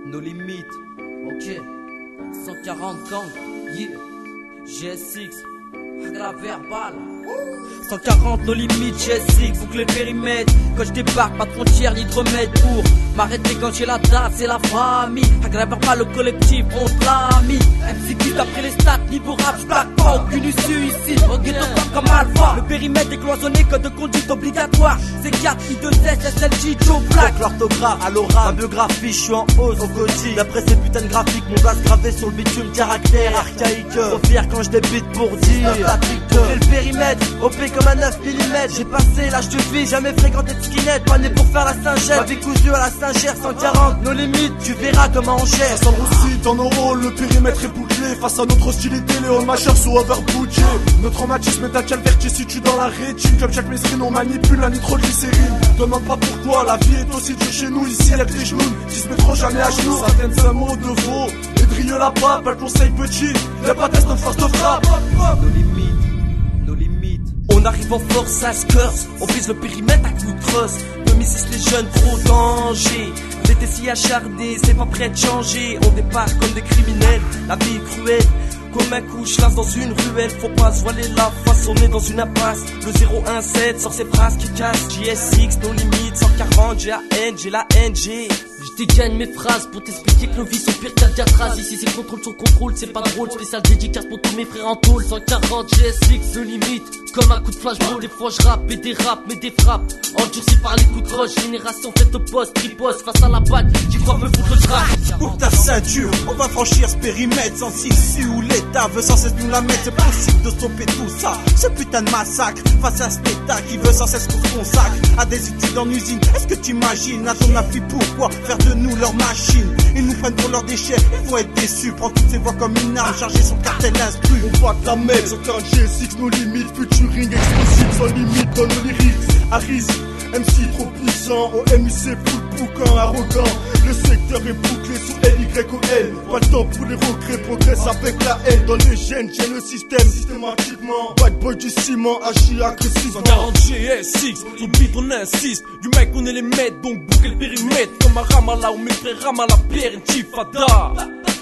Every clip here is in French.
nos limites. Ok, 140 gang, yeah. GSX, la verbale. 140 nos limites, GSX, boucle les périmètres. Quand je débarque, pas de frontières ni de remède pour m'arrêter quand j'ai la date, c'est la famille. Aggrave pas le collectif, on te l'a mis. MC Kid après les stats, niveau rap, j'plaque pas aucune issue ici. Ghetto comme Alpha. Le périmètre est cloisonné, code de conduite obligatoire. C'est 4, I2S, SLG, Joe Black. L'orthographe, à l'oral, ma biographie, je suis en hausse au quotidien. D'après ces putains de graphiques, mon blast gravé sur le bitume, caractère archaïque. Trop fier quand je débite pour dire j'ai le périmètre, OP comme un 9 mm. J'ai passé l'âge de vie, jamais fréquenté de skinhead. Pas né pour faire la Saint-Gère, ma vie cousue à la Saint-Gère. 140 nos limites, tu verras comment on gère. Ça aussi dans nos rôles, le périmètre est bouclé. Face à notre hostilité, Léon Majeur sous overbooké. Notre traumatisme est un calvaire qui situe dans la rétine. Comme chaque mesrine, on manipule la nitroglycérine. Demande pas pourquoi, la vie est aussi dure chez nous. Ici y'a que les genoux qui se mettront jamais à genoux. Certaines un mot de veau, et drille la pape. Pas le conseil petit, y'a pas test de force de frappe. Nos limites, nos limites. On arrive en force à Skurs, on vise le périmètre à coups de crosse. 2006 les jeunes trop danger. On était si acharnés, c'est pas prêt de changer. On débarque comme des criminels, la vie est cruelle. Comme un coup, je lance dans une ruelle. Faut pas se voiler la face, on est dans une impasse. Le 017 sort ses phrases qui cassent. JSX, nos limites, 140, j'ai la haine, j'ai la NG. Je dégaine mes phrases pour t'expliquer que nos vies sont pires qu'Alcatraz. Ici c'est contrôle sur contrôle, c'est pas drôle. Spécial dédicace pour tous mes frères en tôle. 140 GSX, nos limites, comme un coup de flashball. Des fois je rappe et dérape, mais des frappes endurcies par les coups de roche. Génération faite au poste, riposte face à la bague. J'y crois me foutre le trac. Pour ta ceinture, on va franchir ce périmètre. Sans issue où l'État veut sans cesse nous la mettre. C'est possible de stopper tout ça, ce putain de massacre. Face à cet État qui veut sans cesse qu'on se consacre à des études en usine. Est-ce que t'imagines, à ton avis, pourquoi faire de nous leur machine? Ils nous prennent pour leurs déchets, ils vont être déçus. Prends toutes ces voix comme une arme chargée sur le cartel instru. On voit de la merde, 140 GSX, nos limites. Futuring explosif, sans limite dans nos lyrics. Harris, MC trop puissant, au MIC full boucan arrogant. Le secteur est bouclé sous LYOL. Pas le temps pour les regrets, progresse avec la haine. Dans les gènes, j'ai le système systématiquement. Bad boy du ciment, agit agressivement. 140 GSX, sur le beat on insiste. Du mec on est les maîtres, donc bouclez le périmètre. Comme un Ramallah ou mes frères Ramallah, Pierre et Tifada.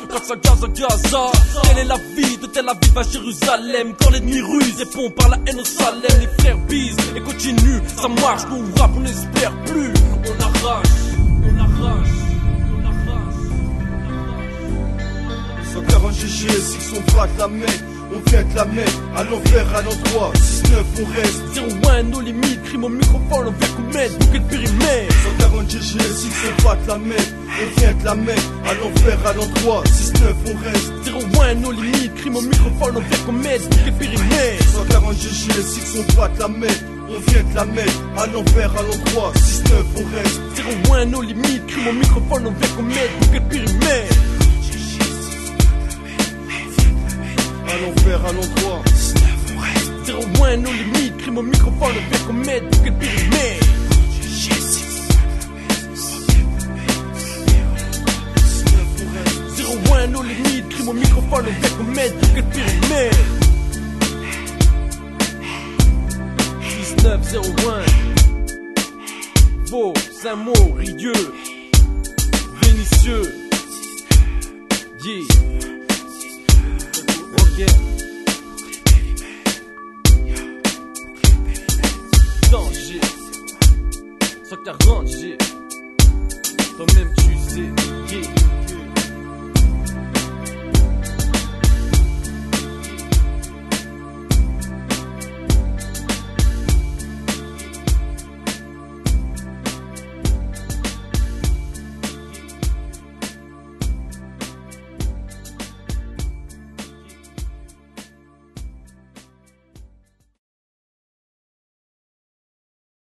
Grâce à Gaza, telle est la vie de Tel Aviv à Jérusalem. Quand l'ennemi ruse, répond par la haine au Salem. Les frères bisent et continuent, ça marche, nous rap, on n'espère plus. On arrache, on arrache, on arrache. 140 GSX, on va te la mettre. On vient te la mettre, à l'envers, à l'endroit. 6-9, on reste. 01, nos limites, crime au microphone, on vient commettre, bouquet de périmètre. 140 GSX, on va te la mettre. On vient te la mettre, à l'envers, à l'endroit. 6-9, on reste. 01, nos limites, crime au microphone, on vient commettre, bouquet de périmètre. 140 GSX, on va te la mettre. On vient te la mettre, à l'envers, à l'endroit. 6-9, on reste. 01, nos limites, crime au microphone, on vient commettre, bouquet de périmètre. À l'envers, à l'endroit. 01, nos limites, crime au microphone, on vient commettre, bouquet de périmètre. 01, nos limites, crime au microphone, on vient commettre, bouquet de périmètre. 1901. Beau, Saint-Maur, Rieux, Vénitieux. Yeah. Ok. Danger. 140 G. Toi-même tu sais. Yeah.